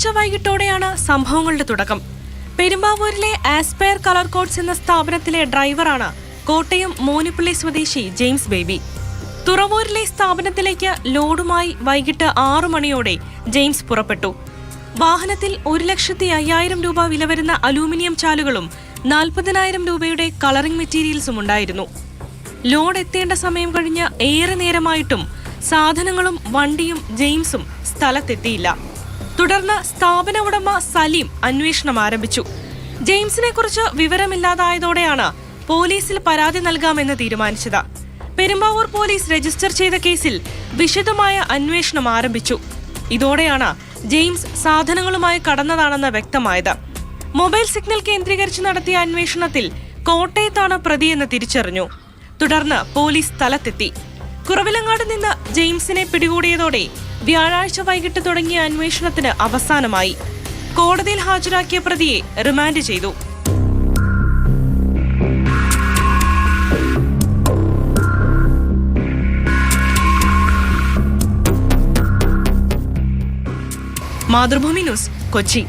വ്യാഴാഴ്ച വൈകിട്ടോടെയാണ് സംഭവങ്ങളുടെ തുടക്കം. പെരുമ്പാവൂരിലെ ആസ്പയർ കളർ കോഡ്സ് എന്ന സ്ഥാപനത്തിലെ ഡ്രൈവറാണ് കോട്ടയം മോനിപ്പള്ളി സ്വദേശി ജെയിംസ് ബേബി. തുറവൂരിലെ സ്ഥാപനത്തിലേക്ക് ലോഡുമായി വൈകിട്ട് 6 മണിയോടെ ജെയിംസ് പുറപ്പെട്ടു. വാഹനത്തിൽ 1,50,000 രൂപ വില വരുന്ന അലൂമിനിയം ചാലുകളും 40,000 രൂപയുടെ കളറിംഗ് മെറ്റീരിയൽസും ഉണ്ടായിരുന്നു. ലോഡ് എത്തേണ്ട സമയം കഴിഞ്ഞ് ഏറെ നേരമായിട്ടും സാധനങ്ങളും വണ്ടിയും ജെയിംസും സ്ഥലത്തെത്തിയില്ല. തുടർന്ന് സ്ഥാപന ഉടമ സലീം അന്വേഷണം ആരംഭിച്ചു. ജെയിംസിനെ കുറിച്ച് വിവരമില്ലാതായതോടെയാണ് പോലീസിൽ പരാതി നൽകാമെന്ന് തീരുമാനിച്ചത്. പെരുമ്പാവൂർ പോലീസ് രജിസ്റ്റർ ചെയ്ത കേസിൽ വിശദമായ അന്വേഷണം ആരംഭിച്ചു. ഇതോടെയാണ് ജെയിംസ് സാധനങ്ങളുമായി കടന്നതാണെന്ന് വ്യക്തമായത്. മൊബൈൽ സിഗ്നൽ കേന്ദ്രീകരിച്ച് നടത്തിയ അന്വേഷണത്തിൽ കോട്ടയത്താണ് പ്രതിയെന്ന് തിരിച്ചറിഞ്ഞു. തുടർന്ന് പോലീസ് സ്ഥലത്തെത്തി. കുറവിലങ്ങാട് നിന്ന് ജെയിംസിനെ പിടികൂടിയതോടെ വ്യാഴാഴ്ച വൈകിട്ട് തുടങ്ങിയ അന്വേഷണത്തിന് അവസാനമായി. കോടതിയിൽ ഹാജരാക്കിയ പ്രതിയെ റിമാൻഡ് ചെയ്തു. മാതൃഭൂമി ന്യൂസ്, കൊച്ചി.